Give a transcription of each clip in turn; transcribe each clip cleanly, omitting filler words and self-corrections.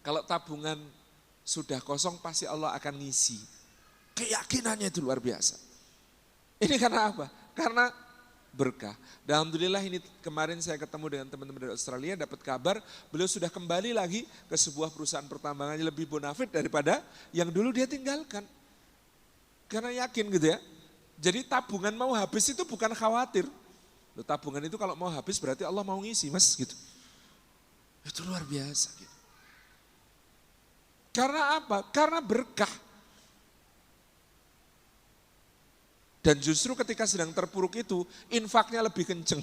Kalau tabungan sudah kosong pasti Allah akan ngisi. Keyakinannya itu luar biasa. Ini karena apa? Karena berkah. Dan alhamdulillah ini kemarin saya ketemu dengan teman-teman dari Australia, dapat kabar beliau sudah kembali lagi ke sebuah perusahaan pertambangannya lebih bonafit daripada yang dulu dia tinggalkan. Karena yakin gitu ya. Jadi tabungan mau habis itu bukan khawatir. Loh, tabungan itu kalau mau habis berarti Allah mau ngisi mas gitu. Itu luar biasa gitu. Karena apa? Karena berkah. Dan justru ketika sedang terpuruk itu, infaknya lebih kenceng.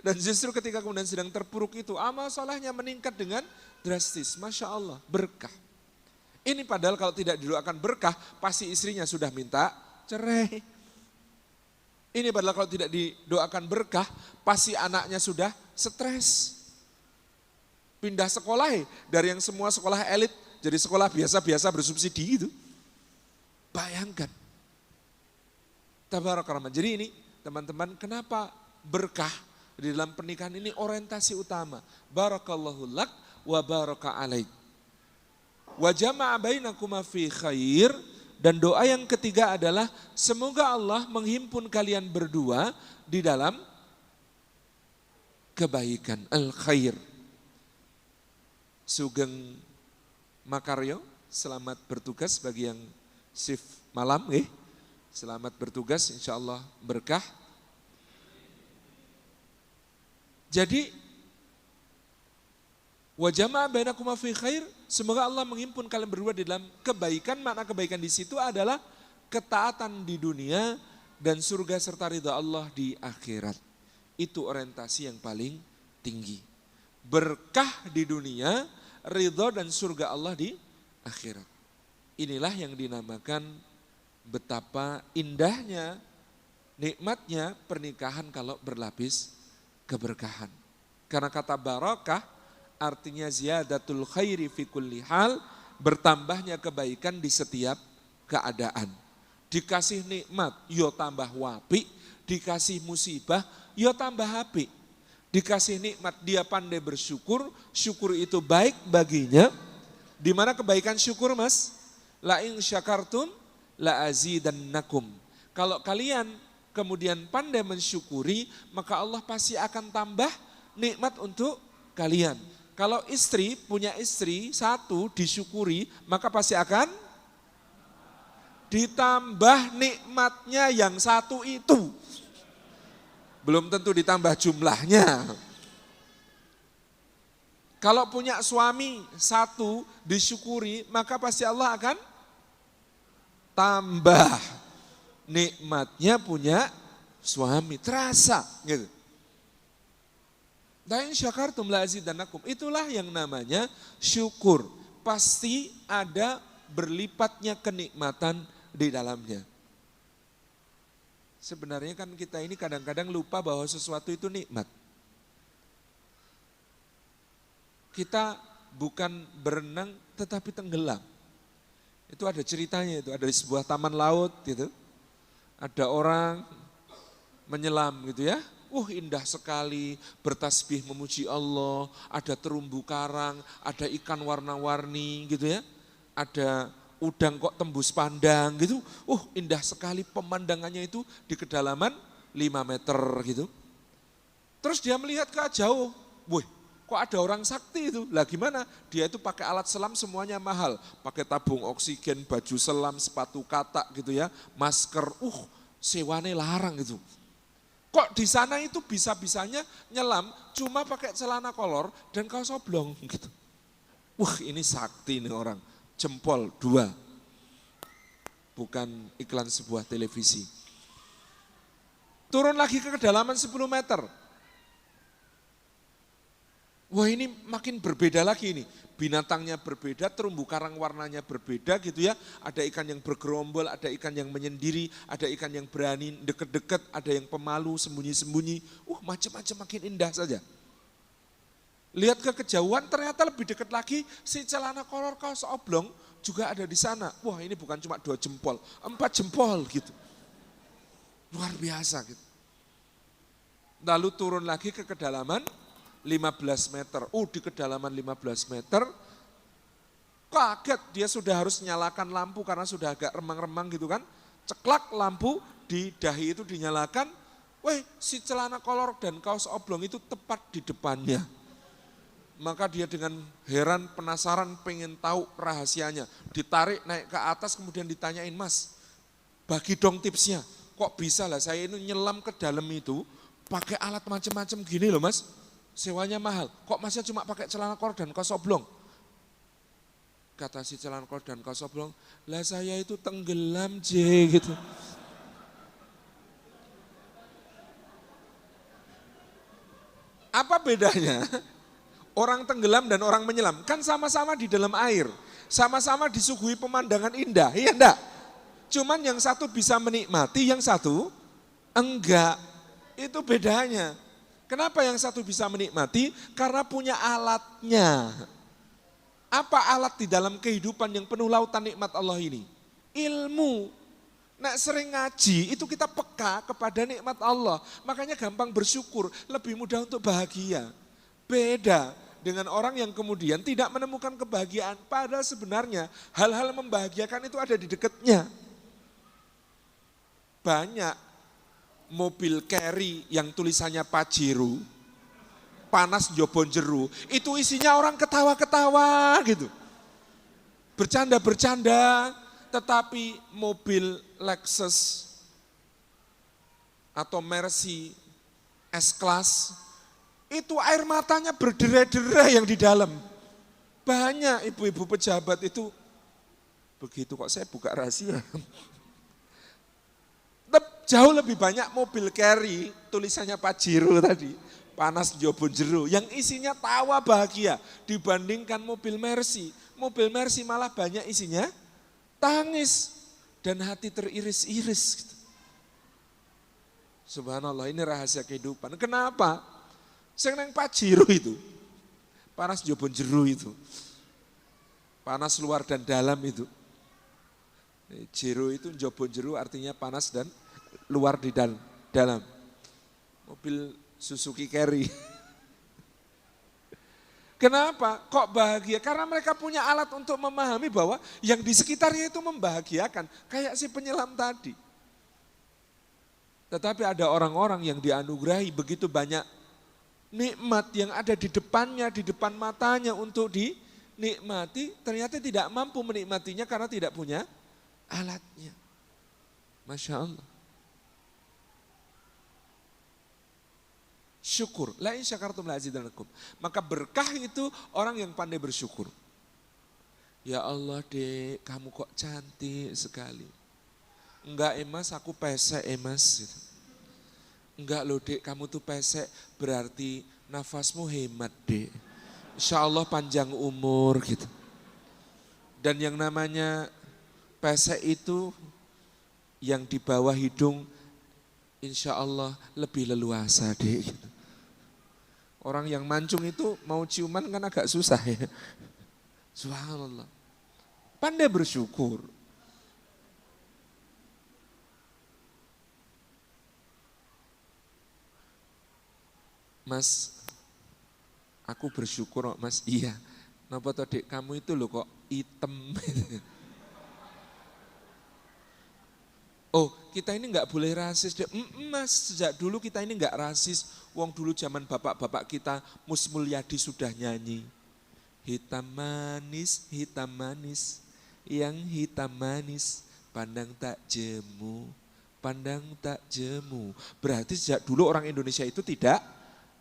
Dan justru ketika kemudian sedang terpuruk itu, amal solehnya meningkat dengan drastis. Masya Allah, berkah. Ini padahal kalau tidak didoakan berkah, pasti istrinya sudah minta cerai. Ini padahal kalau tidak didoakan berkah, pasti anaknya sudah stres. Pindah sekolah dari yang semua sekolah elit, jadi sekolah biasa-biasa bersubsidi itu. Bayangkan. Tabarakallah. Jadi ini teman-teman, kenapa berkah di dalam pernikahan ini orientasi utama. Barakallahu lak wa baraka alaik. Wa jama'a bainakuma fi khair. Dan doa yang ketiga adalah semoga Allah menghimpun kalian berdua di dalam kebaikan. Al-khair. Sugeng Makaryo, selamat bertugas bagi yang shift malam. Selamat bertugas, insya Allah berkah. Jadi, wa jama'a bainakuma fi khair, semoga Allah menghimpun kalian berdua di dalam kebaikan. Makna kebaikan di situ adalah ketaatan di dunia dan surga serta ridha Allah di akhirat. Itu orientasi yang paling tinggi. Berkah di dunia, ridha dan surga Allah di akhirat. Inilah yang dinamakan betapa indahnya, nikmatnya pernikahan kalau berlapis keberkahan. Karena kata barakah artinya ziyadatul khairi fi kulli hal, bertambahnya kebaikan di setiap keadaan. Dikasih nikmat, yo tambah wapi, dikasih musibah, yo tambah api. Dikasih nikmat, dia pandai bersyukur, syukur itu baik baginya. Di mana kebaikan syukur mas? La in syakartum la azidannakum. Kalau kalian kemudian pandai mensyukuri, maka Allah pasti akan tambah nikmat untuk kalian. Kalau istri punya istri satu disyukuri, maka pasti akan ditambah nikmatnya yang satu itu. Belum tentu ditambah jumlahnya. Kalau punya suami satu disyukuri, maka pasti Allah akan tambah nikmatnya punya suami, terasa gitu. Dan syakartum la azidannakum, itulah yang namanya syukur. Pasti ada berlipatnya kenikmatan di dalamnya. Sebenarnya kan kita ini kadang-kadang lupa bahwa sesuatu itu nikmat. Kita bukan berenang tetapi tenggelam. Itu ada ceritanya, itu ada di sebuah taman laut gitu. Ada orang menyelam gitu ya. Indah sekali, bertasbih memuji Allah, ada terumbu karang, ada ikan warna-warni gitu ya. Ada udang kok tembus pandang gitu. Indah sekali pemandangannya itu di kedalaman 5 meter gitu. Terus dia melihat ke jauh. Kok ada orang sakti itu? Lah gimana? Dia itu pakai alat selam semuanya mahal. Pakai tabung oksigen, baju selam, sepatu katak gitu ya, masker. Sewane larang gitu. Kok di sana itu bisa-bisanya nyelam cuma pakai celana kolor dan kaos oblong gitu. Ini sakti nih orang. Jempol 2. Bukan iklan sebuah televisi. Turun lagi ke kedalaman 10 meter. Ini makin berbeda lagi nih. Binatangnya berbeda, terumbu karang warnanya berbeda gitu ya. Ada ikan yang bergerombol, ada ikan yang menyendiri, ada ikan yang berani deket-deket, ada yang pemalu, sembunyi-sembunyi. Macam-macam makin indah saja. Lihat ke kejauhan ternyata lebih dekat lagi, si celana kolor kaos oblong juga ada di sana. Ini bukan cuma 2 jempol, 4 jempol gitu. Luar biasa gitu. Lalu turun lagi ke kedalaman 15 meter. Di kedalaman 15 meter, kaget dia sudah harus nyalakan lampu karena sudah agak remang-remang gitu kan. Ceklak lampu di dahi itu dinyalakan, si celana kolor dan kaos oblong itu tepat di depannya. Maka dia dengan heran, penasaran, pengen tahu rahasianya. Ditarik naik ke atas kemudian ditanyain, Mas, bagi dong tipsnya. Kok bisa lah saya ini nyelam ke dalam itu, pakai alat macam-macam gini loh Mas. Sewanya mahal, kok Masnya cuma pakai celana kolor dan kaos oblong? Kata si celana kolor dan kaos oblong, lah saya itu tenggelam gitu. Apa bedanya? Orang tenggelam dan orang menyelam, kan sama-sama di dalam air, sama-sama disuguhi pemandangan indah, iya enggak? Cuman yang satu bisa menikmati, yang satu enggak, itu bedanya. Kenapa yang satu bisa menikmati? Karena punya alatnya. Apa alat di dalam kehidupan yang penuh lautan nikmat Allah ini? Ilmu. Nek sering ngaji, itu kita peka kepada nikmat Allah. Makanya gampang bersyukur, lebih mudah untuk bahagia. Beda dengan orang yang kemudian tidak menemukan kebahagiaan. Padahal sebenarnya hal-hal membahagiakan itu ada di dekatnya. Banyak mobil carry yang tulisannya Pajero, panas njobon jeru, itu isinya orang ketawa-ketawa gitu. Bercanda-bercanda, tetapi mobil Lexus atau Mercy S-Class, itu air matanya berderai-derai yang di dalam. Banyak ibu-ibu pejabat itu, begitu kok saya buka rahasia. Jauh lebih banyak mobil carry, tulisannya Pajero tadi, panas njobon jeru, yang isinya tawa bahagia dibandingkan mobil Mercy. Mobil Mercy malah banyak isinya tangis dan hati teriris-iris. Gitu. Subhanallah, ini rahasia kehidupan. Kenapa? Sing nang Pajero itu, panas njobon jeru itu, panas luar dan dalam itu. Jeru itu njobon jeru artinya panas dan luar di dalam. Mobil Suzuki Carry. Kenapa? Kok bahagia? Karena mereka punya alat untuk memahami bahwa yang di sekitarnya itu membahagiakan. Kayak si penyelam tadi. Tetapi ada orang-orang yang dianugerahi begitu banyak nikmat yang ada di depannya, di depan matanya untuk dinikmati. Ternyata tidak mampu menikmatinya karena tidak punya alatnya. Masya Allah. Syukur, la in syakartum la azidannakum. Maka berkah itu orang yang pandai bersyukur. Ya Allah Dek, kamu kok cantik sekali. Enggak Emas, aku pesek Emas. Enggak loh Dek, kamu tuh pesek berarti nafasmu hemat Dek. Insya Allah panjang umur gitu. Dan yang namanya pesek itu yang di bawah hidung insya Allah lebih leluasa Dek. Gitu. Orang yang mancung itu mau ciuman kan agak susah ya. Subhanallah. Pandai bersyukur. Mas, aku bersyukur Mas. Iya. Napa toh Dek, kamu itu loh kok hitam. Oh, kita ini enggak boleh rasis. Mas, sejak dulu kita ini enggak rasis. Wong dulu zaman bapak-bapak kita, Mus Mulyadi sudah nyanyi. Hitam manis, yang hitam manis, pandang tak jemu, pandang tak jemu. Berarti sejak dulu orang Indonesia itu tidak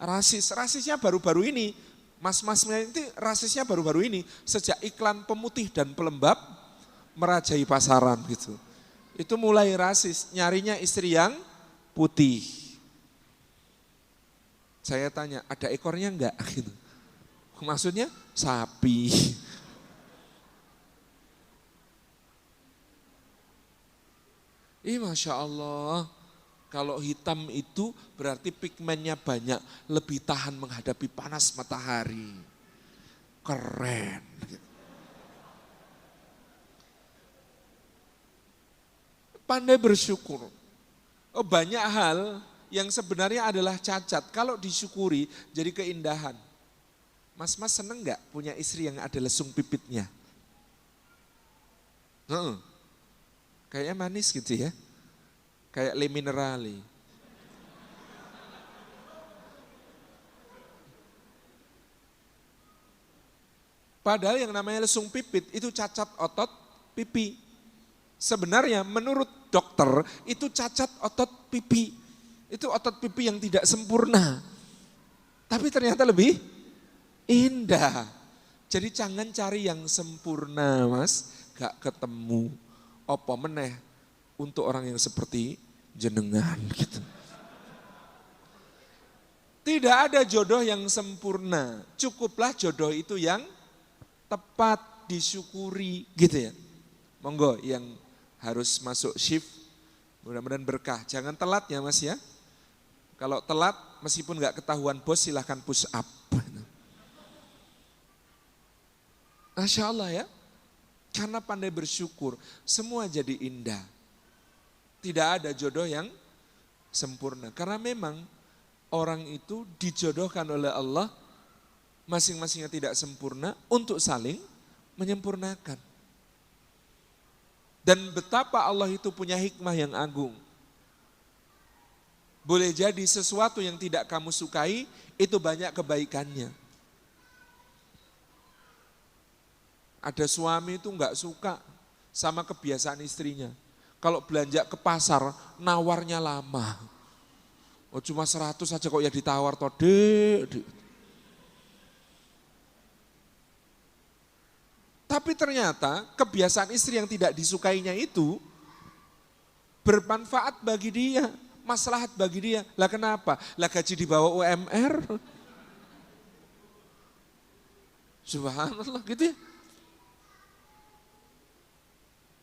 rasis. Rasisnya baru-baru ini. Mas-masnya itu rasisnya baru-baru ini. Sejak iklan pemutih dan pelembab merajai pasaran gitu. Itu mulai rasis, nyarinya istri yang putih. Saya tanya, ada ekornya enggak? Gitu. Maksudnya sapi. Masya Allah, kalau hitam itu berarti pigmennya banyak, lebih tahan menghadapi panas matahari. Keren. Pandai bersyukur. Banyak hal yang sebenarnya adalah cacat, kalau disyukuri jadi keindahan. Mas-mas seneng nggak punya istri yang ada lesung pipitnya? Kayaknya manis gitu ya, kayak Le Minerale. Padahal yang namanya lesung pipit itu cacat otot pipi. Sebenarnya menurut dokter itu cacat otot pipi. Itu otot pipi yang tidak sempurna. Tapi ternyata lebih indah. Jadi jangan cari yang sempurna mas, gak ketemu. Apa meneh untuk orang yang seperti jenengan gitu. Tidak ada jodoh yang sempurna. Cukuplah jodoh itu yang tepat, disyukuri gitu ya. Monggo yang harus masuk shift, mudah-mudahan berkah. Jangan telat ya mas ya. Kalau telat meskipun gak ketahuan bos silahkan push up. Masya Allah ya. Karena pandai bersyukur semua jadi indah. Tidak ada jodoh yang sempurna. Karena memang orang itu dijodohkan oleh Allah masing-masingnya tidak sempurna untuk saling menyempurnakan. Dan betapa Allah itu punya hikmah yang agung. Boleh jadi sesuatu yang tidak kamu sukai itu banyak kebaikannya. Ada suami itu enggak suka sama kebiasaan istrinya. Kalau belanja ke pasar nawarnya lama. Oh cuma 100 aja kok ya ditawar toh dek. Tapi ternyata kebiasaan istri yang tidak disukainya itu bermanfaat bagi dia, maslahat bagi dia. Lah kenapa? Lah gaji di bawah UMR. Subhanallah gitu ya.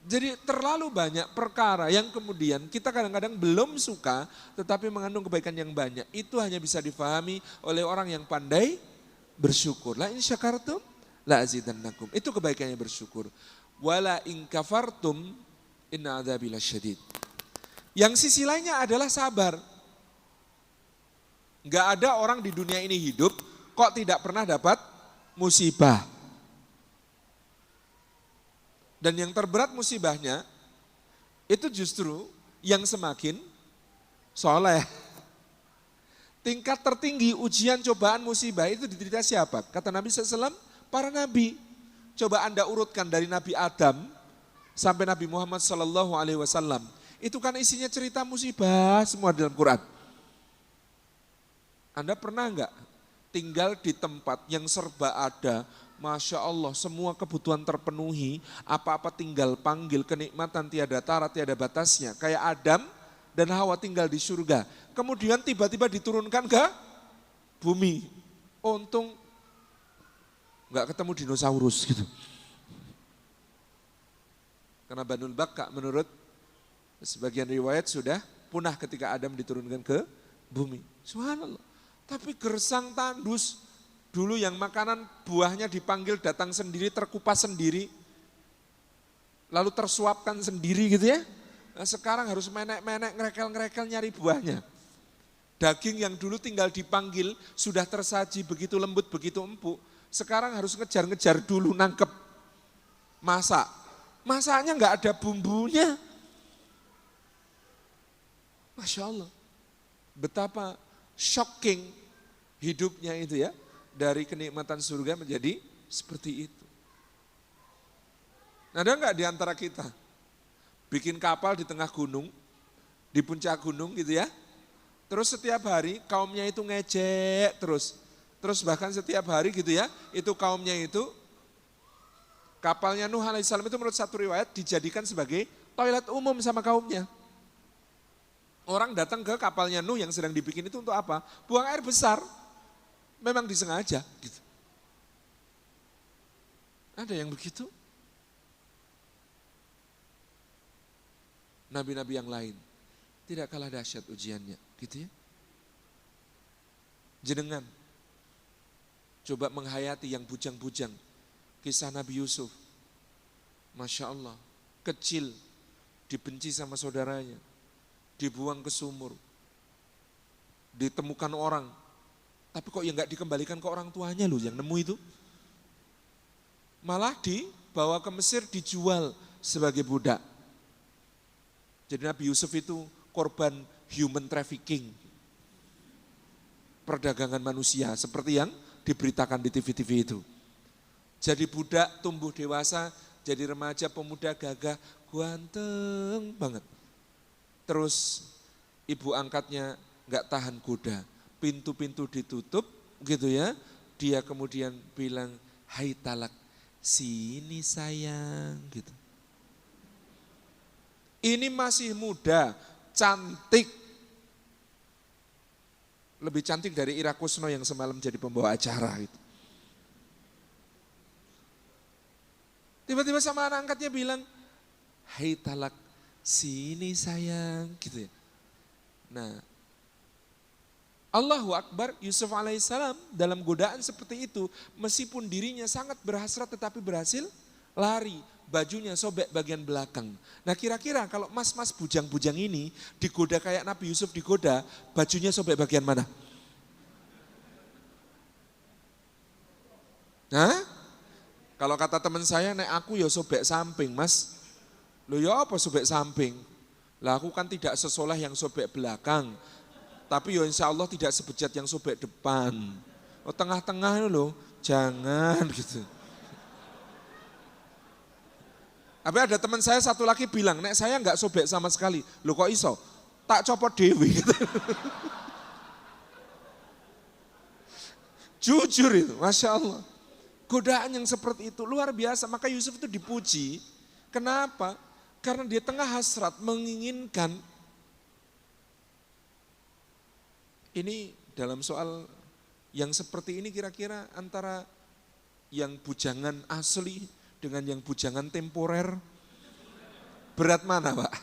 Jadi terlalu banyak perkara yang kemudian kita kadang-kadang belum suka tetapi mengandung kebaikan yang banyak. Itu hanya bisa difahami oleh orang yang pandai bersyukur. La in syakartum la azidannakum. Itu kebaikannya bersyukur. Wala in kafartum inna adzabi lasyadid. Yang sisi lainnya adalah sabar. Enggak ada orang di dunia ini hidup kok tidak pernah dapat musibah. Dan yang terberat musibahnya itu justru yang semakin soleh. Tingkat tertinggi ujian cobaan musibah itu diderita siapa? Kata Nabi SAW, para nabi. Coba Anda urutkan dari Nabi Adam sampai Nabi Muhammad SAW. Itu kan isinya cerita musibah semua dalam Quran. Anda pernah enggak tinggal di tempat yang serba ada, Masya Allah semua kebutuhan terpenuhi, apa-apa tinggal panggil, kenikmatan tiada tara, tiada batasnya. Kayak Adam dan Hawa tinggal di surga. Kemudian tiba-tiba diturunkan ke bumi. Untung enggak ketemu dinosaurus gitu. Karena Banul Baka menurut sebagian riwayat sudah punah ketika Adam diturunkan ke bumi. Subhanallah. Tapi gersang tandus, dulu yang makanan buahnya dipanggil datang sendiri, terkupas sendiri, lalu tersuapkan sendiri gitu ya. Nah, sekarang harus menek-menek, ngerekel-ngerekel nyari buahnya. Daging yang dulu tinggal dipanggil, sudah tersaji begitu lembut, begitu empuk. Sekarang harus ngejar-ngejar dulu, nangkep, masak. Masaknya enggak ada bumbunya. Masya Allah, betapa shocking hidupnya itu ya, dari kenikmatan surga menjadi seperti itu. Ada enggak di antara kita bikin kapal di tengah gunung, di puncak gunung gitu ya, terus setiap hari kaumnya itu ngejek terus bahkan setiap hari gitu ya, itu kaumnya itu, kapalnya Nuh alaihissalam itu menurut satu riwayat dijadikan sebagai toilet umum sama kaumnya. Orang datang ke kapalnya Nuh yang sedang dibikin itu untuk apa? Buang air besar. Memang disengaja gitu. Ada yang begitu? Nabi-nabi yang lain tidak kalah dahsyat ujiannya, gitu ya. Jenengan coba menghayati yang bujang-bujang kisah Nabi Yusuf. Masya Allah, kecil, dibenci sama saudaranya, dibuang ke sumur. ditemukan orang. Tapi kok ya nggak dikembalikan ke orang tuanya loh yang nemu itu. Malah dibawa ke Mesir dijual sebagai budak. Jadi Nabi Yusuf itu korban human trafficking. Perdagangan manusia seperti yang diberitakan di TV-TV itu. Jadi budak, tumbuh dewasa, jadi remaja, pemuda, gagah, ganteng banget. Terus ibu angkatnya nggak tahan goda, pintu-pintu ditutup gitu ya. Dia kemudian bilang, hai talak, sini sayang gitu. Ini masih muda, cantik. Lebih cantik dari Ira Kusno yang semalam jadi pembawa acara gitu. Tiba-tiba sama anak angkatnya bilang, hai talak, sini sayang gitu ya. Nah, Allahu Akbar, Yusuf alaihissalam dalam godaan seperti itu, meskipun dirinya sangat berhasrat tetapi berhasil lari, bajunya sobek bagian belakang. Nah kira-kira kalau mas-mas bujang-bujang ini digoda kayak Nabi Yusuf digoda, bajunya sobek bagian mana? Hah? Kalau kata teman saya, nek aku ya sobek samping mas. Loh ya apa sobek samping? Lah aku kan tidak sesoleh yang sobek belakang. Tapi ya insya Allah tidak sebejat yang sobek depan. Oh tengah-tengah itu loh, jangan gitu. Tapi ada teman saya satu lagi bilang, nek saya enggak sobek sama sekali. Loh kok iso? Tak copot dewi gitu. Jujur itu, Masya Allah. Godaan yang seperti itu luar biasa. Maka Yusuf itu dipuji. Kenapa? Karena dia tengah hasrat menginginkan. Ini dalam soal yang seperti ini kira-kira antara yang bujangan asli dengan yang bujangan temporer, berat mana Pak?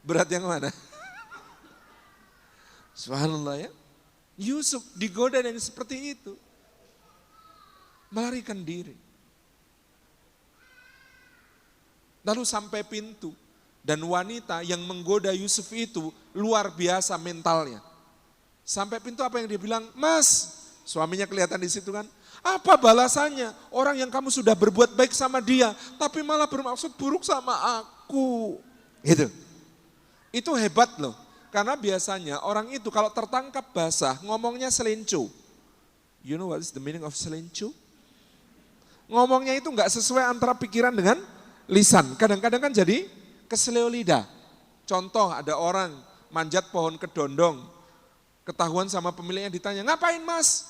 Berat yang mana? Subhanallah ya. Yusuf digoda yang seperti itu. Melarikan diri. Lalu sampai pintu. Dan wanita yang menggoda Yusuf itu luar biasa mentalnya. Sampai pintu apa yang dia bilang? Mas, suaminya kelihatan di situ kan. Apa balasannya? Orang yang kamu sudah berbuat baik sama dia, tapi malah bermaksud buruk sama aku. Gitu. Itu hebat loh. Karena biasanya orang itu kalau tertangkap basah, ngomongnya selincu. You know what is the meaning of selincu? Ngomongnya itu enggak sesuai antara pikiran dengan lisan. Kadang-kadang kan jadi keseleo lidah. Contoh ada orang manjat pohon kedondong. Ketahuan sama pemiliknya ditanya, ngapain mas?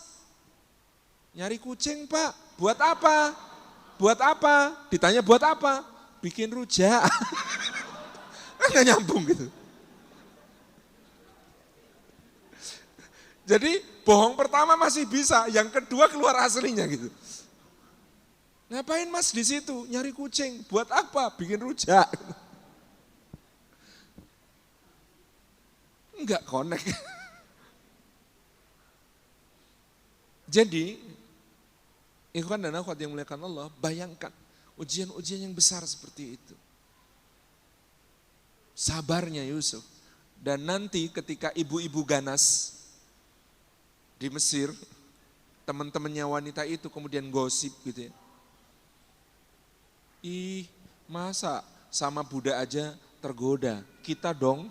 Nyari kucing pak, buat apa? Buat apa? Ditanya buat apa? Bikin rujak. Kan gak nyambung gitu. Jadi bohong pertama masih bisa, yang kedua keluar aslinya gitu. Ngapain mas di situ? Nyari kucing, buat apa? Bikin rujak. Enggak connect. Jadi, ikhwan dan akhwat yang muliakan Allah, bayangkan ujian-ujian yang besar seperti itu. Sabarnya Yusuf. Dan nanti ketika ibu-ibu ganas di Mesir, teman-temannya wanita itu kemudian gosip gitu ya. Ih, masa sama budak aja tergoda, kita dong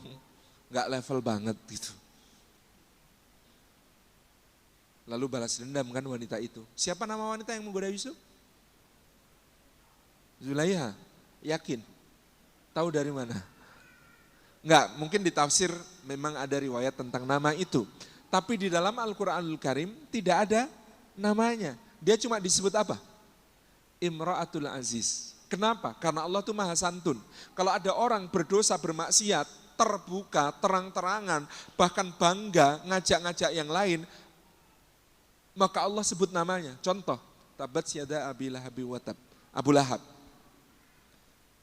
gak level banget gitu. Lalu balas dendam kan wanita itu. Siapa nama wanita yang menggoda Yusuf? Zulaiha, yakin? Tahu dari mana? Enggak, mungkin ditafsir memang ada riwayat tentang nama itu. Tapi di dalam Al-Quranul Karim tidak ada namanya. Dia cuma disebut apa? Imra'atul Aziz. Kenapa? Karena Allah itu maha santun. Kalau ada orang berdosa, bermaksiat, terbuka, terang-terangan, bahkan bangga ngajak-ngajak yang lain, maka Allah sebut namanya. Contoh, tabat syada Abi Lahabi watab, Abu Lahab.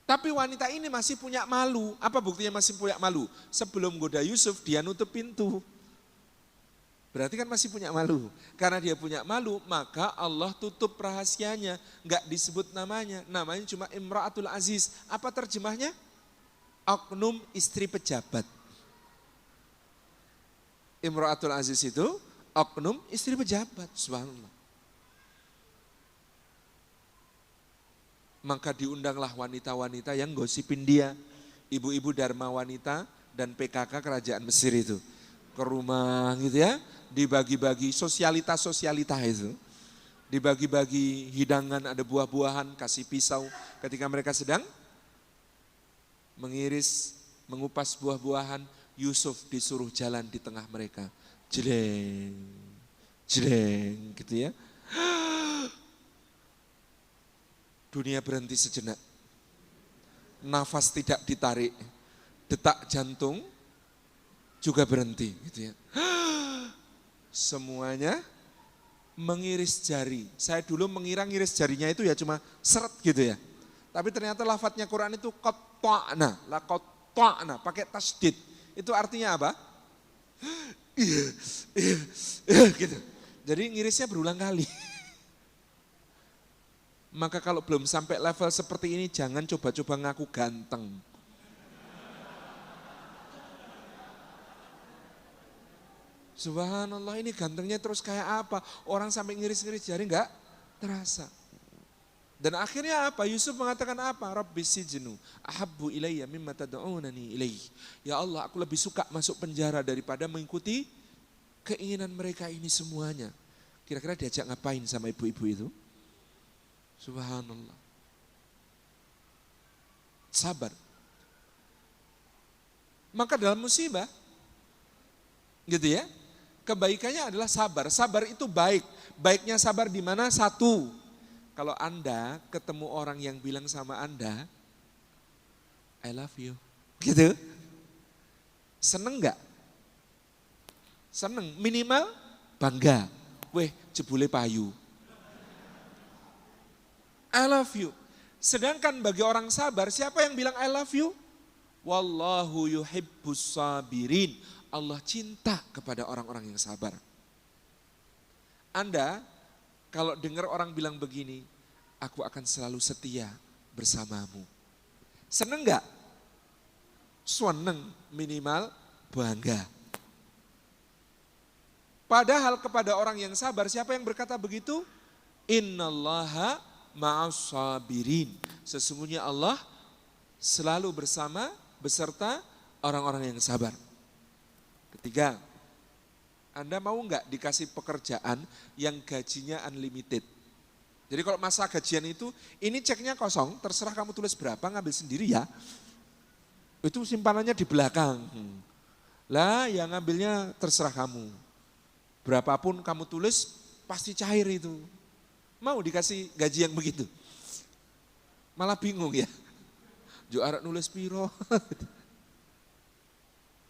Tapi wanita ini masih punya malu. Apa buktinya masih punya malu? Sebelum goda Yusuf, dia nutup pintu. Berarti kan masih punya malu. Karena dia punya malu, maka Allah tutup rahasianya. Enggak disebut namanya. Namanya cuma Imra'atul Aziz. Apa terjemahnya? Oknum istri pejabat. Imra'atul Aziz itu oknum istri pejabat, subhanallah. Maka diundanglah wanita-wanita yang gosipin dia, ibu-ibu Dharma Wanita dan PKK kerajaan Mesir itu ke rumah gitu ya, dibagi-bagi sosialitas itu. Dibagi-bagi hidangan, ada buah-buahan, kasih pisau ketika mereka sedang mengiris, mengupas buah-buahan. Yusuf disuruh jalan di tengah mereka, jeleng, jeleng gitu ya. Dunia berhenti sejenak, nafas tidak ditarik, detak jantung juga berhenti gitu ya. Semuanya mengiris jari. Saya dulu mengira ngiris jarinya itu ya cuma seret gitu ya. Tapi ternyata lafadznya Quran itu qatta'na, la qatta'na, pakai tasdid. Itu artinya apa? Gitu. Jadi ngirisnya berulang kali. Maka kalau belum sampai level seperti ini jangan coba-coba ngaku ganteng. Subhanallah, ini gantengnya terus kayak apa? Orang sampai ngiris-ngiris jari enggak terasa. Dan akhirnya apa? Yusuf mengatakan apa? Rabbi sijnu ahabbu ilayya mimma tad'unani ilaih. Ya Allah, aku lebih suka masuk penjara daripada mengikuti keinginan mereka ini semuanya. Kira-kira diajak ngapain sama ibu-ibu itu? Subhanallah. Sabar. Maka dalam musibah, gitu ya, kebaikannya adalah sabar. Sabar itu baik. Baiknya sabar di mana? Satu, kalau Anda ketemu orang yang bilang sama Anda, I love you, gitu. Seneng gak? Seneng, minimal bangga. Weh, jebule payu. I love you. Sedangkan bagi orang sabar, siapa yang bilang I love you? Wallahu yuhibbus sabirin. Allah cinta kepada orang-orang yang sabar. Anda kalau dengar orang bilang begini, aku akan selalu setia bersamamu. Seneng gak? Seneng, minimal bangga. Padahal kepada orang yang sabar, siapa yang berkata begitu? Innallaha ma'as sabirin. Sesungguhnya Allah selalu beserta orang-orang yang sabar. Ketiga, Anda mau nggak dikasih pekerjaan yang gajinya unlimited? Jadi kalau masa gajian itu, ini ceknya kosong, terserah kamu tulis berapa, ngambil sendiri ya. Itu simpanannya di belakang. Lah yang ngambilnya terserah kamu. Berapapun kamu tulis, pasti cair itu. Mau dikasih gaji yang begitu? Malah bingung ya. Jo arek nulis piro.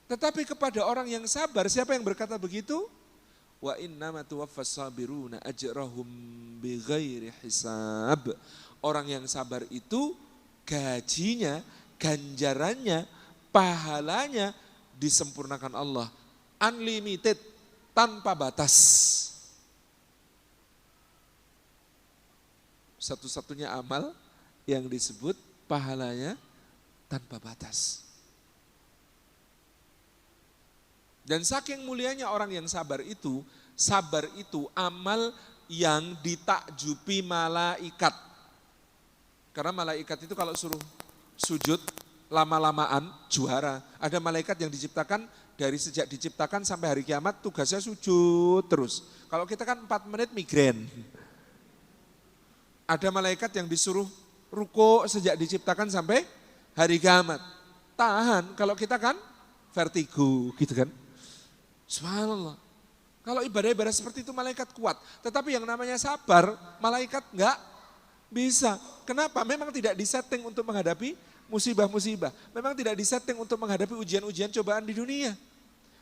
Tetapi kepada orang yang sabar, siapa yang berkata begitu? Wa innama tuwaffas sabiruna ajrahum bighairi hisab. Orang yang sabar itu gajinya, ganjarannya, pahalanya disempurnakan Allah. Unlimited, tanpa batas. Satu-satunya amal yang disebut pahalanya tanpa batas. Dan saking mulianya orang yang sabar itu amal yang ditakjubi malaikat. Karena malaikat itu kalau suruh sujud lama-lamaan juara. Ada malaikat yang diciptakan dari sejak diciptakan sampai hari kiamat tugasnya sujud terus. Kalau kita kan 4 menit migrain. Ada malaikat yang disuruh ruko sejak diciptakan sampai hari kiamat. Tahan, kalau kita kan vertigo gitu kan. Subhanallah. Kalau ibadah-ibadah seperti itu malaikat kuat. Tetapi yang namanya sabar, malaikat enggak bisa. Kenapa? Memang tidak disetting untuk menghadapi musibah-musibah. Memang tidak disetting untuk menghadapi ujian-ujian cobaan di dunia.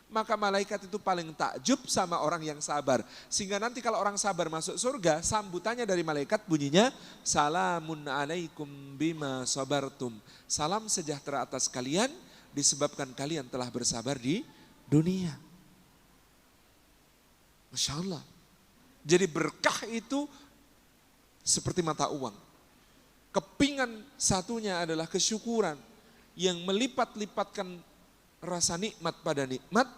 Maka malaikat itu paling takjub sama orang yang sabar. Sehingga nanti kalau orang sabar masuk surga, sambutannya dari malaikat bunyinya, Salamun alaikum bima sabartum. Salam sejahtera atas kalian disebabkan kalian telah bersabar di dunia. Masya Allah. Jadi berkah itu seperti mata uang. Kepingan satunya adalah kesyukuran yang melipat-lipatkan rasa nikmat pada nikmat.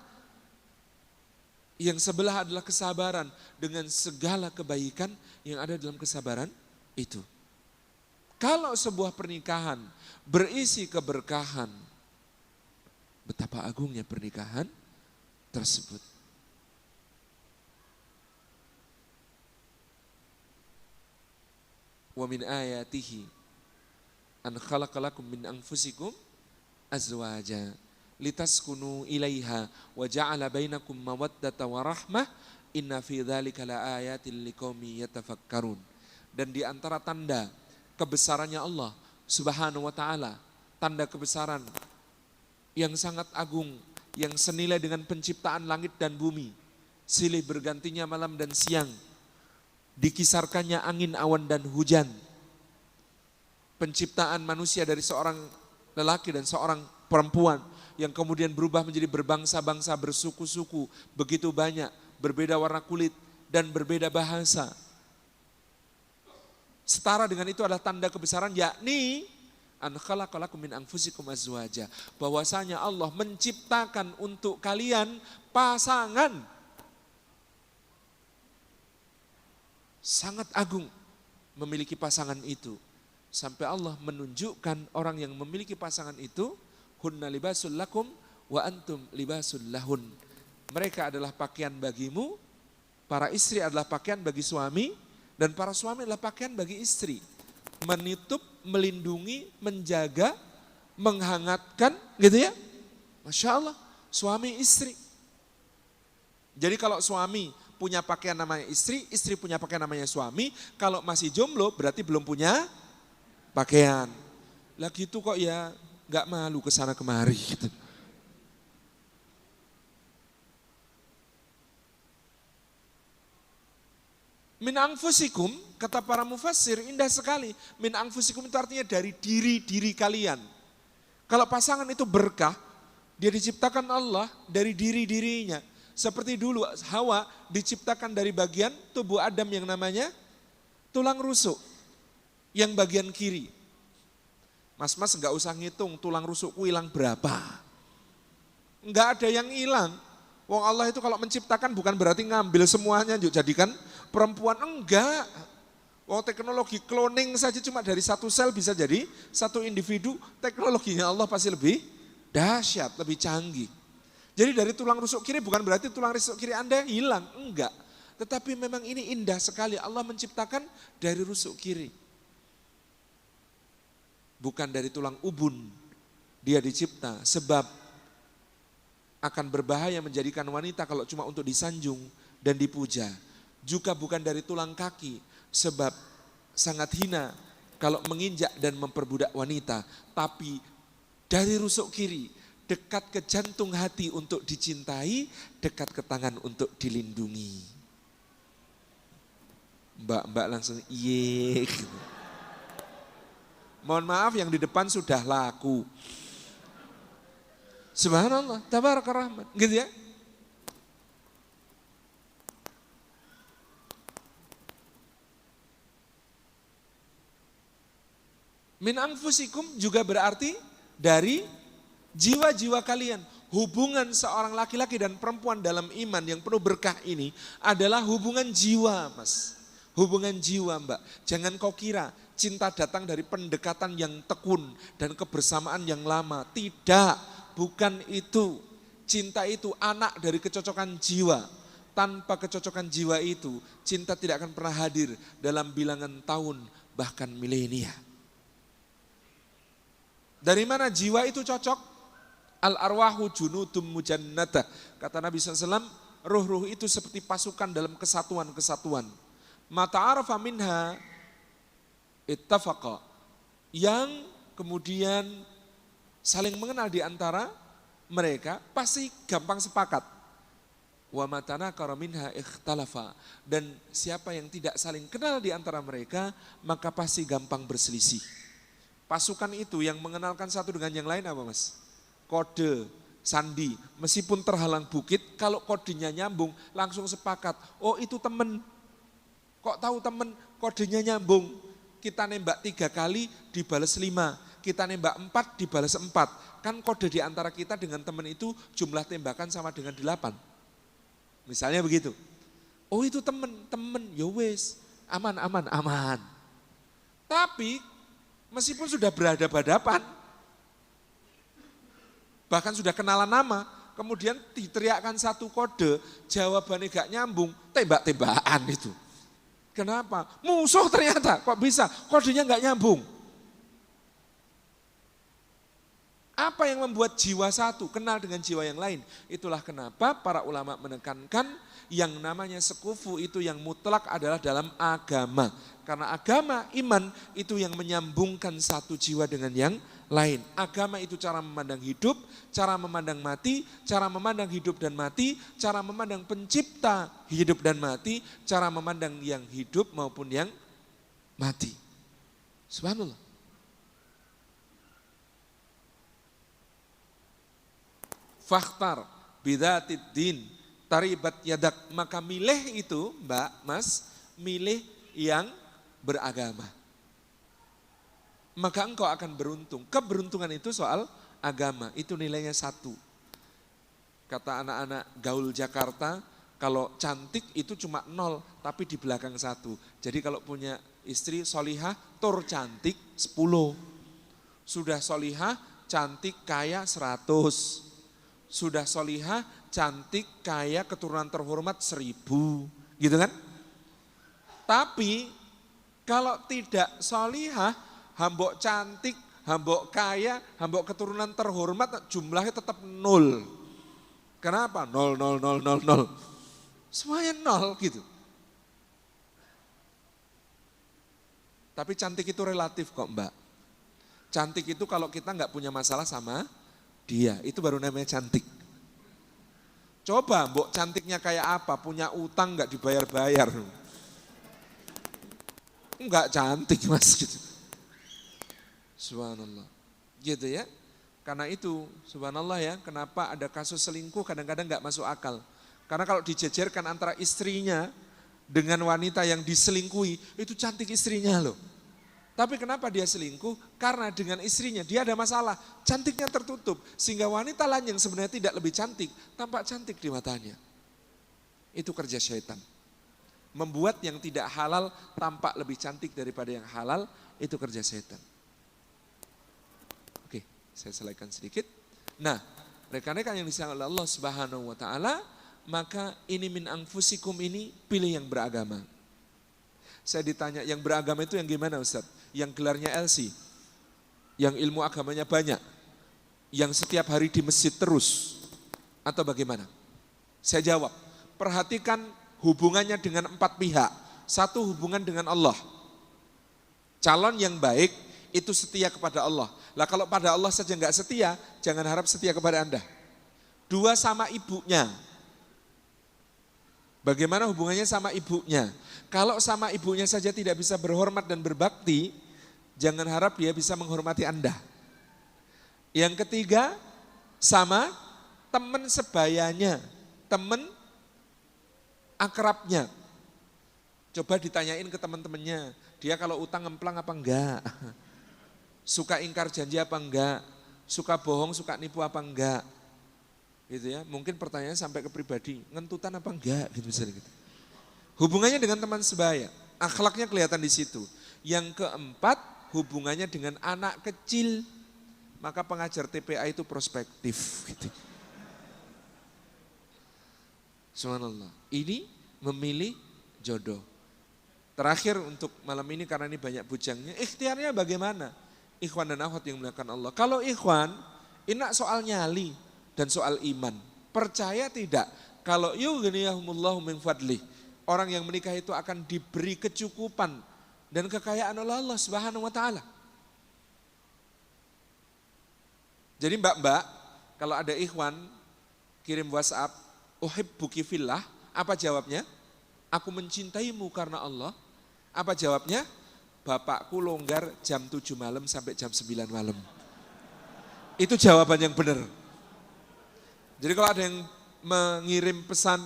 Yang sebelah adalah kesabaran dengan segala kebaikan yang ada dalam kesabaran itu. Kalau sebuah pernikahan berisi keberkahan, betapa agungnya pernikahan tersebut. Wa min ayatihi an khalaqalakum min anfusikum azwaja litaskunu ilaiha wa ja'ala bainakum mawaddata wa rahmah inna fi dzalika laayatin liqaumi yatafakkarun. Dan di antara tanda kebesarannya Allah Subhanahu wa taala, tanda kebesaran yang sangat agung, yang senilai dengan penciptaan langit dan bumi, silih bergantinya malam dan siang, dikisarkannya angin, awan dan hujan, penciptaan manusia dari seorang lelaki dan seorang perempuan yang kemudian berubah menjadi berbangsa-bangsa, bersuku-suku, begitu banyak, berbeda warna kulit dan berbeda bahasa. Setara dengan itu adalah tanda kebesaran, yakni an khalaqalakum min anfusikum azwaja, bahwasanya Allah menciptakan untuk kalian pasangan. Sangat agung memiliki pasangan itu. Sampai Allah menunjukkan orang yang memiliki pasangan itu, hunna libasul lakum wa antum libasul lahun. Mereka adalah pakaian bagimu, para istri adalah pakaian bagi suami, dan para suami adalah pakaian bagi istri. Menutup, melindungi, menjaga, menghangatkan, gitu ya. Masya Allah, suami istri. Jadi kalau suami punya pakaian namanya istri, istri punya pakaian namanya suami, kalau masih jomblo berarti belum punya pakaian. Lah gitu kok ya, gak malu kesana kemari gitu. Min anfusikum, kata para mufassir, indah sekali. Min anfusikum itu artinya dari diri-diri kalian. Kalau pasangan itu berkah, dia diciptakan Allah dari diri-dirinya. Seperti dulu Hawa diciptakan dari bagian tubuh Adam yang namanya tulang rusuk, yang bagian kiri. Mas-mas enggak usah ngitung tulang rusukku hilang berapa. Enggak ada yang hilang. Wong Allah itu kalau menciptakan bukan berarti ngambil semuanya jadikan perempuan, enggak. Wong teknologi cloning saja cuma dari satu sel bisa jadi satu individu, teknologinya Allah pasti lebih dahsyat, lebih canggih. Jadi dari tulang rusuk kiri bukan berarti tulang rusuk kiri Anda hilang, enggak. Tetapi memang ini indah sekali, Allah menciptakan dari rusuk kiri. Bukan dari tulang ubun, dia dicipta sebab akan berbahaya menjadikan wanita kalau cuma untuk disanjung dan dipuja. Juga bukan dari tulang kaki, sebab sangat hina kalau menginjak dan memperbudak wanita. Tapi dari rusuk kiri, dekat ke jantung hati untuk dicintai, dekat ke tangan untuk dilindungi. Mbak-mbak langsung iye gitu. Mohon maaf yang di depan sudah laku. Subhanallah, tabaraka rahman, gitu ya. Min anfusikum juga berarti dari jiwa-jiwa kalian. Hubungan seorang laki-laki dan perempuan dalam iman yang penuh berkah ini adalah hubungan jiwa, Mas. Hubungan jiwa, Mbak. Jangan kau kira cinta datang dari pendekatan yang tekun dan kebersamaan yang lama. Tidak, bukan itu. Cinta itu anak dari kecocokan jiwa. Tanpa kecocokan jiwa itu, cinta tidak akan pernah hadir dalam bilangan tahun, bahkan milenia. Dari mana jiwa itu cocok? Al-arwahu junudum mujannata. Kata Nabi SAW, ruh-ruh itu seperti pasukan dalam kesatuan-kesatuan. Mata'arafa minha ittafaqa. Yang kemudian saling mengenal di antara mereka pasti gampang sepakat. Wa matanakara minha ikhtalafa. Dan siapa yang tidak saling kenal di antara mereka, maka pasti gampang berselisih. Pasukan itu yang mengenalkan satu dengan yang lain apa, Mas? Kode, sandi. Meskipun terhalang bukit, kalau kodenya nyambung langsung sepakat. Oh itu temen. Kok tahu temen? Kodenya nyambung. Kita nembak 3 kali dibales 5. Kita nembak 4 dibales 4. Kan kode di antara kita dengan temen itu jumlah tembakan sama dengan 8. Misalnya begitu. Oh itu temen, ya wis, aman. Tapi meskipun sudah berhadapan-hadapan, bahkan sudah kenalan nama, kemudian diteriakkan satu kode, jawabannya gak nyambung, tembak-tembakan itu. Kenapa? Musuh ternyata, kok bisa? Kodenya gak nyambung. Apa yang membuat jiwa satu kenal dengan jiwa yang lain? Itulah kenapa para ulama menekankan yang namanya sekufu itu yang mutlak adalah dalam agama. Karena agama, iman itu yang menyambungkan satu jiwa dengan yang lain. Agama itu cara memandang hidup, cara memandang mati, cara memandang hidup dan mati, cara memandang pencipta hidup dan mati, cara memandang yang hidup maupun yang mati. Subhanallah. Fakhtar bidatid din taribat yadak, maka milih itu Mbak, Mas, milih yang beragama. Maka engkau akan beruntung. Keberuntungan itu soal agama, itu nilainya 1. Kata anak-anak gaul Jakarta, kalau cantik itu cuma 0, tapi di belakang 1. Jadi kalau punya istri solihah, tur cantik 10. Sudah solihah, cantik kaya 100. Sudah solihah, cantik, kaya, keturunan terhormat 1000, gitu kan? Tapi kalau tidak solihah, hambok cantik, hambok kaya, hambok keturunan terhormat, jumlahnya tetap 0. Kenapa? 0, 0, 0, 0, 0. Semuanya 0 gitu. Tapi cantik itu relatif kok Mbak. Cantik itu kalau kita nggak punya masalah sama dia, itu baru namanya cantik. Coba mbok cantiknya kayak apa, punya utang nggak dibayar-bayar. Enggak cantik Mas gitu. Subhanallah. Gitu ya. Karena itu subhanallah ya, kenapa ada kasus selingkuh kadang-kadang nggak masuk akal. Karena kalau dijejerkan antara istrinya dengan wanita yang diselingkuhi, itu cantik istrinya loh. Tapi kenapa dia selingkuh? Karena dengan istrinya dia ada masalah, cantiknya tertutup. Sehingga wanita lain yang sebenarnya tidak lebih cantik, tampak cantik di matanya. Itu kerja syaitan. Membuat yang tidak halal tampak lebih cantik daripada yang halal, itu kerja syaitan. Oke, saya selesaikan sedikit. Nah, rekan-rekan yang disayang oleh Allah Subhanahu wa taala, maka ini min anfusikum ini pilih yang beragama. Saya ditanya, yang beragama itu yang gimana Ustaz? Yang gelarnya LC, yang ilmu agamanya banyak, yang setiap hari di masjid terus, atau bagaimana? Saya jawab, perhatikan hubungannya dengan 4 pihak. 1, hubungan dengan Allah. Calon yang baik itu setia kepada Allah. Lah kalau pada Allah saja enggak setia, jangan harap setia kepada Anda. 2, sama ibunya. Bagaimana hubungannya sama ibunya? Kalau sama ibunya saja tidak bisa berhormat dan berbakti, jangan harap dia bisa menghormati Anda. Yang ketiga, sama teman sebayanya, teman akrabnya. Coba ditanyain ke teman-temannya, dia kalau utang ngemplang apa enggak? Suka ingkar janji apa enggak? Suka bohong, suka nipu apa enggak? Gitu ya, mungkin pertanyaannya sampai ke pribadi, ngentutan apa enggak gitu misalnya gitu. Hubungannya dengan teman sebaya, akhlaknya kelihatan di situ. Yang keempat, hubungannya dengan anak kecil, maka pengajar TPA itu prospektif. Gitu. Subhanallah, ini memilih jodoh. Terakhir untuk malam ini karena ini banyak bujangnya, ikhtiarnya bagaimana? Ikhwan dan akhwat yang melakukan Allah. Kalau ikhwan, ini soal nyali dan soal iman. Percaya tidak? Kalau yughniyahumullahu min fadlih, orang yang menikah itu akan diberi kecukupan dan kekayaan oleh Allah Subhanahu wa taala. Jadi mbak-mbak, kalau ada ikhwan kirim WhatsApp, uhibbuki fillah, apa jawabnya? Aku mencintaimu karena Allah. Apa jawabnya? Bapakku longgar jam 7 malam sampai jam 9 malam. Itu jawaban yang benar. Jadi kalau ada yang mengirim pesan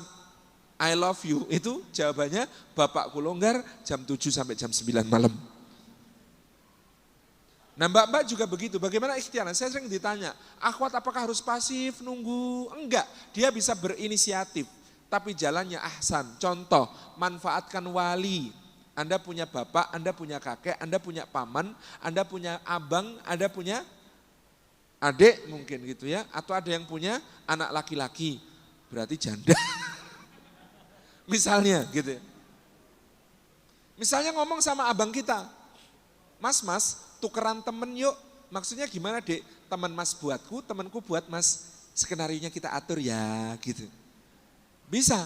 I love you, itu jawabannya bapakku longgar jam 7 sampai jam 9 malam. Nah mbak-mbak juga begitu, bagaimana ikhtiar? Saya sering ditanya, akhwat apakah harus pasif, nunggu? Enggak, dia bisa berinisiatif. tapi jalannya ahsan. Contoh, manfaatkan wali. Anda punya bapak, Anda punya kakek, Anda punya paman, Anda punya abang, Anda punya adik mungkin gitu ya. Atau ada yang punya anak laki-laki, berarti janda. Misalnya gitu ya. Misalnya ngomong sama abang kita, mas, tukeran temen yuk. Maksudnya gimana dek? Teman mas buatku, temanku buat mas. Skenarionya kita atur ya gitu. Bisa.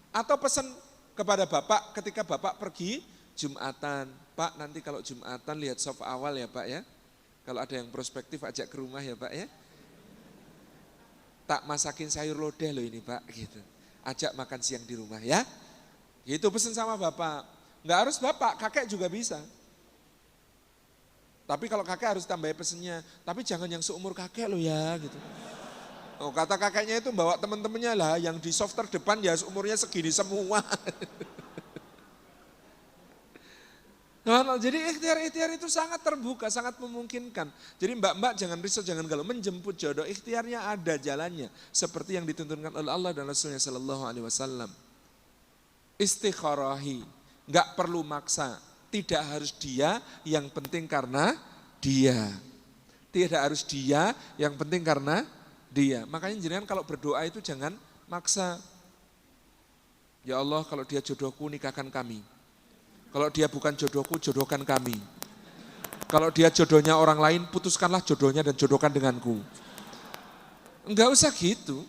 Atau pesan kepada bapak ketika bapak pergi Jumatan. Pak nanti kalau Jumatan lihat soft awal ya Pak ya. Kalau ada yang prospektif ajak ke rumah ya Pak ya. Tak masakin sayur lodeh loh ini Pak gitu. Ajak makan siang di rumah ya. Itu pesan sama bapak. Enggak harus bapak, kakek juga bisa. Tapi kalau kakek harus tambah pesennya. Tapi jangan yang seumur kakek loh ya gitu. Oh, kata kakeknya itu bawa teman-temannya lah, yang di soft terdepan ya umurnya segini semua. Nah, jadi ikhtiar itu sangat terbuka, sangat memungkinkan. Jadi mbak-mbak jangan risau, jangan galau, menjemput jodoh, ikhtiarnya ada jalannya. Seperti yang dituntunkan oleh Allah dan Rasulnya Sallallahu Alaihi Wasallam. Istikharahi, nggak perlu maksa, tidak harus dia, yang penting karena dia. Tidak harus dia, yang penting karena dia. Makanya jenengan kalau berdoa itu jangan maksa. Ya Allah, kalau dia jodohku nikahkan kami. Kalau dia bukan jodohku, jodohkan kami. Kalau dia jodohnya orang lain, putuskanlah jodohnya dan jodohkan denganku. Enggak usah gitu.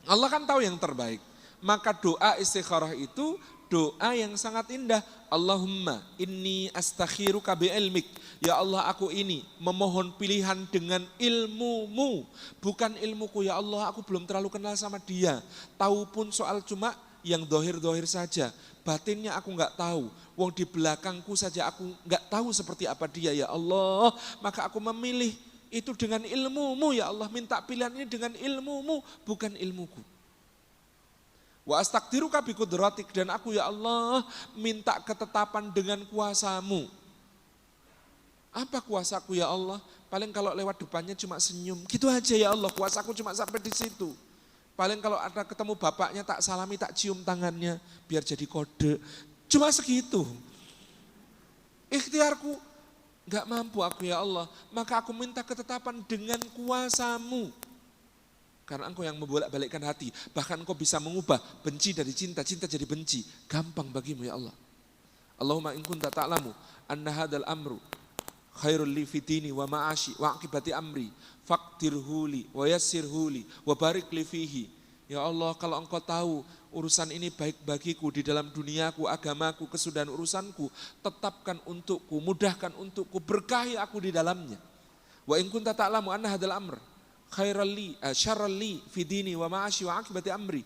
Allah kan tahu yang terbaik. Maka doa istikharah itu doa yang sangat indah. Allahumma inni astakhiruka bi'ilmik. Ya Allah, aku ini memohon pilihan dengan ilmumu. Bukan ilmuku, ya Allah aku belum terlalu kenal sama dia. Tahu pun soal cuma yang dohir-dohir saja. Batinnya aku enggak tahu. Wong di belakangku saja aku enggak tahu seperti apa dia, ya Allah. Maka aku memilih itu dengan ilmumu, ya Allah. Minta pilihan ini dengan ilmumu, bukan ilmuku. Wa astaqdiruka biqudratik, dan aku ya Allah minta ketetapan dengan kuasamu. Apa kuasaku ya Allah? Paling kalau lewat depannya cuma senyum, gitu aja ya Allah, kuasaku cuma sampai di situ. Paling kalau ada ketemu bapaknya tak salami, tak cium tangannya, biar jadi kode. Cuma segitu. Ikhtiarku gak mampu aku ya Allah, maka aku minta ketetapan dengan kuasamu. Karena engkau yang membolak-balikkan hati. Bahkan engkau bisa mengubah benci dari cinta, cinta jadi benci. Gampang bagimu ya Allah. Allahumma in kunta ta'lamu anna hadal amru khairul li fitini wa ma'ashi wa akibati amri faqdirhuli wa yassirhuli wa barik li fihi. Ya Allah, kalau engkau tahu urusan ini baik bagiku di dalam duniaku, agamaku, kesudahan urusanku, tetapkan untukku, mudahkan untukku, berkahi aku di dalamnya. Wa in kunta ta'lamu anna hadal amr khairalli syaralli fidini wa ma'ashi wa akibati amri.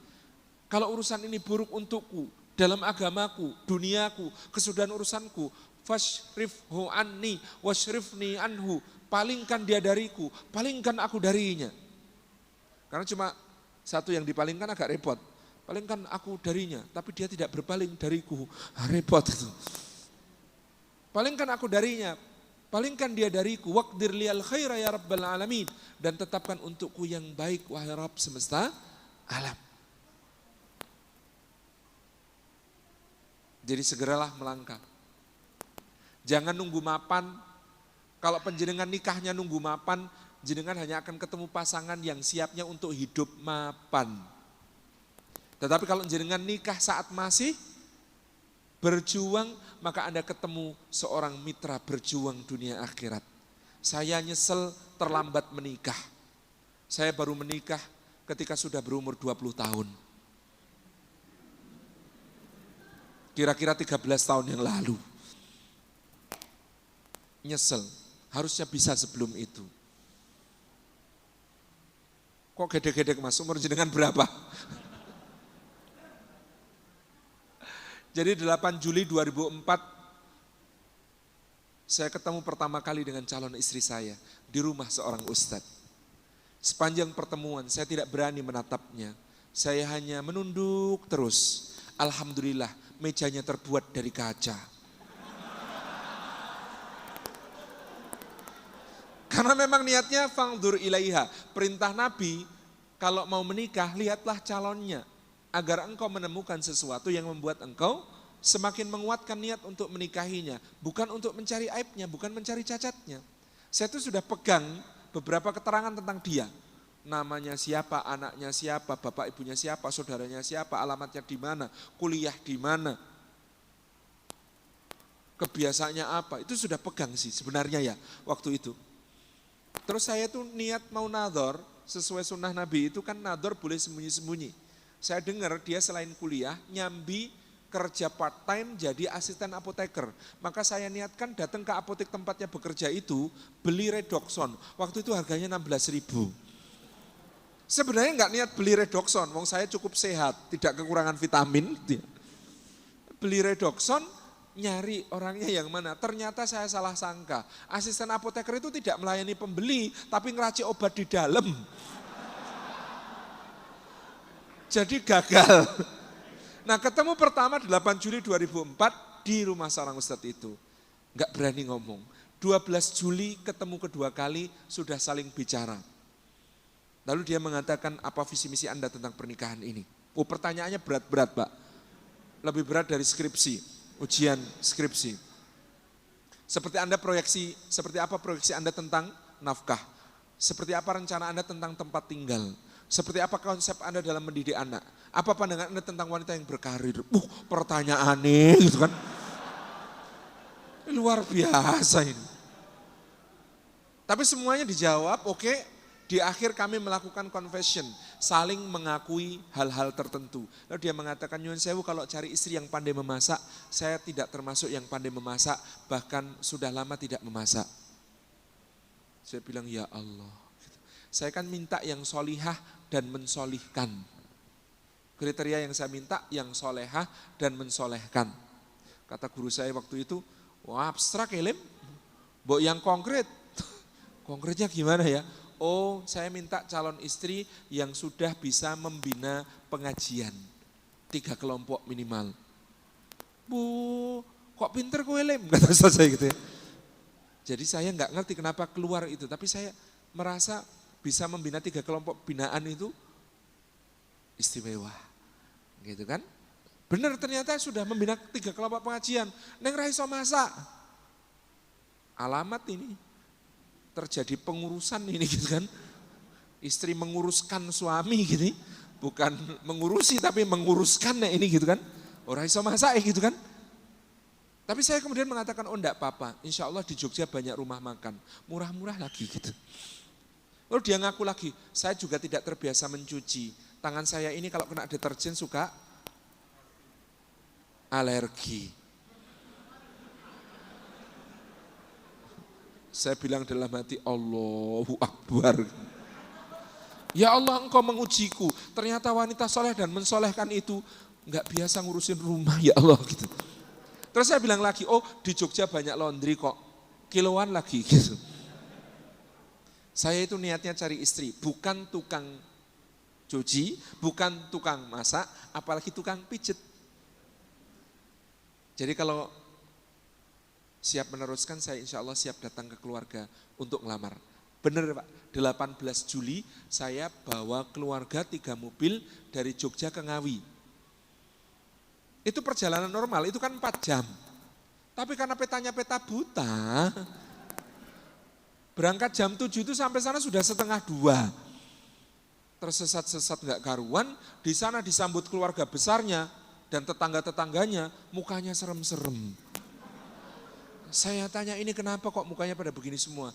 Kalau urusan ini buruk untukku dalam agamaku, duniaku, kesudahan urusanku, fashrifhu anni washrifni anhu. Palingkan dia dariku, palingkan aku darinya. Karena cuma satu yang dipalingkan agak repot. Palingkan aku darinya, tapi dia tidak berpaling dariku. Repot itu. Palingkan aku darinya, palingkan dia dariku, waqdir liyal khaira ya rabbal alamin, dan tetapkan untukku yang baik wahai Rabb semesta alam. Jadi segeralah melangkah. Jangan nunggu mapan. Kalau penjenengan nikahnya nunggu mapan, jenengan hanya akan ketemu pasangan yang siapnya untuk hidup mapan. Tetapi kalau jenengan nikah saat masih berjuang, maka Anda ketemu seorang mitra berjuang dunia akhirat. Saya nyesel terlambat menikah. Saya baru menikah ketika sudah berumur 20 tahun. Kira-kira 13 tahun yang lalu. Nyesel, harusnya bisa sebelum itu. Kok gede-gede Mas, umur jenengan berapa? Jadi 8 Juli 2004 saya ketemu pertama kali dengan calon istri saya di rumah seorang ustadz. Sepanjang pertemuan saya tidak berani menatapnya. Saya hanya menunduk terus. Alhamdulillah mejanya terbuat dari kaca. Karena memang niatnya fangdur ilaiha. Perintah Nabi kalau mau menikah lihatlah calonnya. agar engkau menemukan sesuatu yang membuat engkau semakin menguatkan niat untuk menikahinya, bukan untuk mencari aibnya, bukan mencari cacatnya. Saya tuh sudah pegang beberapa keterangan tentang dia. Namanya siapa, anaknya siapa, bapak ibunya siapa, saudaranya siapa, alamatnya di mana, kuliah di mana, kebiasaannya apa, itu sudah pegang sih sebenarnya ya waktu itu. Terus saya tuh niat mau nadhor, sesuai sunnah Nabi itu kan nadhor boleh sembunyi-sembunyi. Saya dengar dia selain kuliah, nyambi kerja part time jadi asisten apoteker. Maka saya niatkan datang ke apotek tempatnya bekerja itu, beli redoxon. Waktu itu harganya 16.000. Sebenarnya nggak niat beli redoxon, wong saya cukup sehat, tidak kekurangan vitamin. Beli redoxon, nyari orangnya yang mana. Ternyata saya salah sangka. Asisten apoteker itu tidak melayani pembeli, tapi ngeracik obat di dalam. Jadi gagal. Nah ketemu pertama 8 Juli 2004 di rumah seorang ustadz itu. Enggak berani ngomong. 12 Juli ketemu kedua kali sudah saling bicara. Lalu dia mengatakan apa visi misi Anda tentang pernikahan ini. Oh pertanyaannya berat-berat Pak. Lebih berat dari skripsi, ujian skripsi. Seperti apa proyeksi Anda tentang nafkah? Seperti apa rencana Anda tentang tempat tinggal? Seperti apa konsep Anda dalam mendidik anak? Apa pandangan Anda tentang wanita yang berkarir? Pertanyaan aneh gitu kan. Luar biasa ini. Tapi semuanya dijawab, oke. Di akhir kami melakukan confession, saling mengakui hal-hal tertentu. Lalu dia mengatakan, nyuwun sewu kalau cari istri yang pandai memasak, saya tidak termasuk yang pandai memasak, bahkan sudah lama tidak memasak. Saya bilang, ya Allah. Saya kan minta yang solihah dan mensolihkan. Kriteria yang saya minta yang solehah dan mensolehkan. Kata guru saya waktu itu, wah abstrak ya Lim, mbok yang konkret. Konkretnya gimana ya? Oh saya minta calon istri yang sudah bisa membina pengajian. 3 kelompok minimal. Bu, kok pinter kowe Lim? Kata saya gitu ya. Jadi saya nggak ngerti kenapa keluar itu, tapi saya merasa bisa membina 3 kelompok binaan itu istimewa. Gitu kan? Benar ternyata sudah membina 3 kelompok pengajian. Neng ra iso masak. Alamat ini terjadi pengurusan ini gitu kan. Istri menguruskan suami gitu. Bukan mengurusi tapi menguruskan ini gitu kan. Ora iso masak gitu kan. Tapi saya kemudian mengatakan, oh enggak apa-apa, insya Allah di Jogja banyak rumah makan, murah-murah lagi gitu. Lalu dia ngaku lagi, saya juga tidak terbiasa mencuci, tangan saya ini kalau kena deterjen suka alergi. Saya bilang dalam hati, Allahu Akbar. Ya Allah engkau mengujiku, ternyata wanita soleh dan mensolehkan itu enggak biasa ngurusin rumah ya Allah gitu. Terus saya bilang lagi, oh di Jogja banyak laundry kok, kiloan lagi gitu. Saya itu niatnya cari istri, bukan tukang cuci, bukan tukang masak, apalagi tukang pijet. Jadi kalau siap meneruskan, saya insya Allah siap datang ke keluarga untuk ngelamar. Benar Pak, 18 Juli saya bawa keluarga 3 mobil dari Jogja ke Ngawi. Itu perjalanan normal, itu kan 4 jam. Tapi karena petanya peta buta, berangkat jam 7 itu sampai sana sudah 1:30. Tersesat-sesat enggak karuan, di sana disambut keluarga besarnya dan tetangga-tetangganya, mukanya serem-serem. Saya tanya ini kenapa kok mukanya pada begini semua?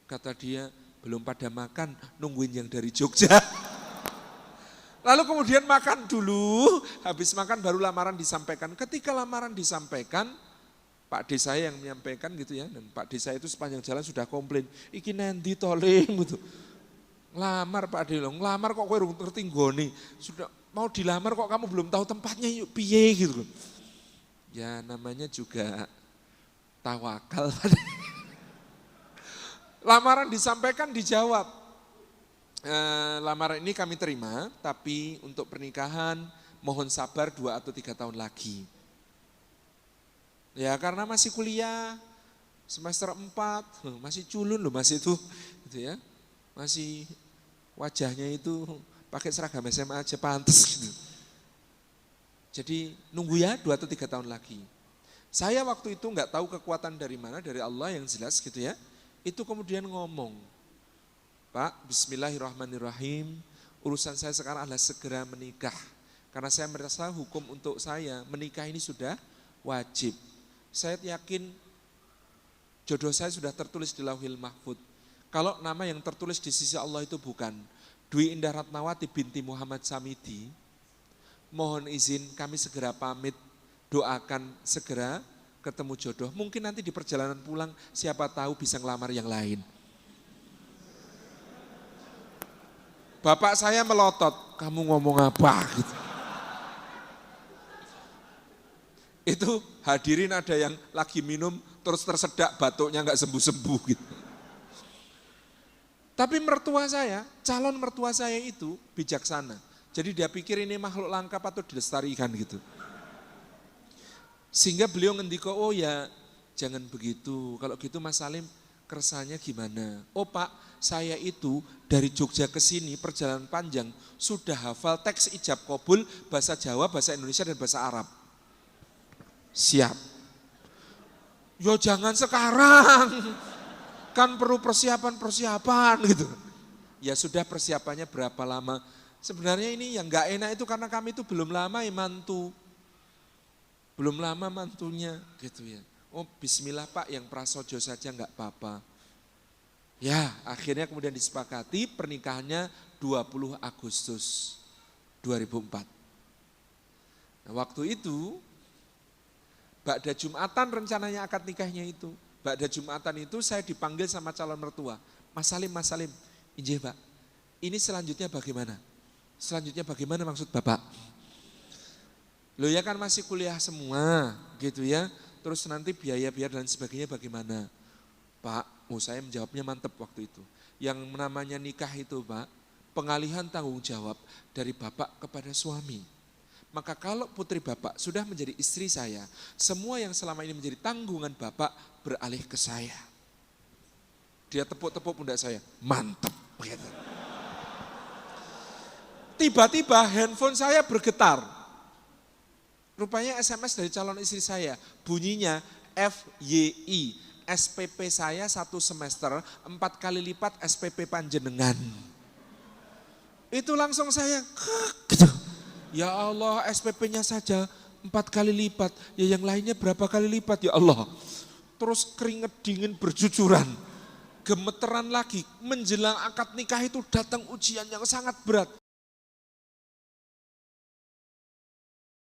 Kata dia, belum pada makan, nungguin yang dari Jogja. Lalu kemudian makan dulu, habis makan baru lamaran disampaikan. Ketika lamaran disampaikan, Pak D saya yang menyampaikan gitu ya, dan Pak D saya itu sepanjang jalan sudah komplain, iki nanti toling gitu. Ngelamar Pak D, ngelamar kok kowe ngerti nggone, sudah mau dilamar kok kamu belum tahu tempatnya yuk piye gitu. Ya namanya juga tawakal. Lamaran disampaikan dijawab. Lamaran ini kami terima, tapi untuk pernikahan mohon sabar 2 atau 3 tahun lagi. Ya karena masih kuliah, semester 4, masih culun loh masih itu, gitu ya. Masih wajahnya itu pakai seragam SMA aja pantas gitu. Jadi nunggu ya 2 atau 3 tahun lagi. Saya waktu itu nggak tahu kekuatan dari mana, dari Allah yang jelas gitu ya. Itu kemudian ngomong, Pak, bismillahirrahmanirrahim, urusan saya sekarang adalah segera menikah. Karena saya merasa hukum untuk saya menikah ini sudah wajib. Saya yakin jodoh saya sudah tertulis di Lauhil Mahfud. Kalau nama yang tertulis di sisi Allah itu bukan Dwi Indah Ratnawati binti Muhammad Samidi, mohon izin kami segera pamit, doakan segera ketemu jodoh. Mungkin nanti di perjalanan pulang siapa tahu bisa ngelamar yang lain. Bapak saya melotot, kamu ngomong apa? Gitu. Itu hadirin ada yang lagi minum terus tersedak batuknya nggak sembuh-sembuh gitu. Tapi mertua saya, calon mertua saya itu bijaksana. Jadi dia pikir ini makhluk langka patut dilestarikan gitu. Sehingga beliau ngendiko, oh ya jangan begitu. Kalau gitu Mas Salim kersanya gimana? Oh Pak, saya itu dari Jogja ke sini perjalanan panjang sudah hafal teks ijab kabul bahasa Jawa, bahasa Indonesia dan bahasa Arab. Siap. Yo jangan sekarang. Kan perlu persiapan gitu. Ya sudah persiapannya berapa lama. Sebenarnya ini yang gak enak itu karena kami itu belum lama ya mantu. Belum lama mantunya gitu ya. Oh bismillah Pak yang prasojo saja gak apa-apa. Ya akhirnya kemudian disepakati pernikahannya 20 Agustus 2004. Nah waktu itu ba'da Jumatan rencananya akad nikahnya itu. Ba'da Jumatan itu saya dipanggil sama calon mertua. Mas Salim, injih Pak, ini selanjutnya bagaimana? Selanjutnya bagaimana maksud Bapak? Loh ya kan masih kuliah semua gitu ya, terus nanti biaya-biaya dan sebagainya bagaimana? Pak, saya menjawabnya mantep waktu itu. Yang namanya nikah itu Pak, pengalihan tanggung jawab dari Bapak kepada suami. Maka kalau putri Bapak sudah menjadi istri saya, semua yang selama ini menjadi tanggungan Bapak beralih ke saya. Dia tepuk-tepuk pundak saya, mantep. Gitu. Tiba-tiba handphone saya bergetar. Rupanya SMS dari calon istri saya, bunyinya FYI, SPP saya 1 semester 4 kali lipat SPP panjenengan. Itu langsung saya, gitu. Ya Allah SPP-nya saja 4 kali lipat, ya yang lainnya berapa kali lipat ya Allah. Terus keringat dingin berjujuran, gemeteran lagi, menjelang akad nikah itu datang ujian yang sangat berat.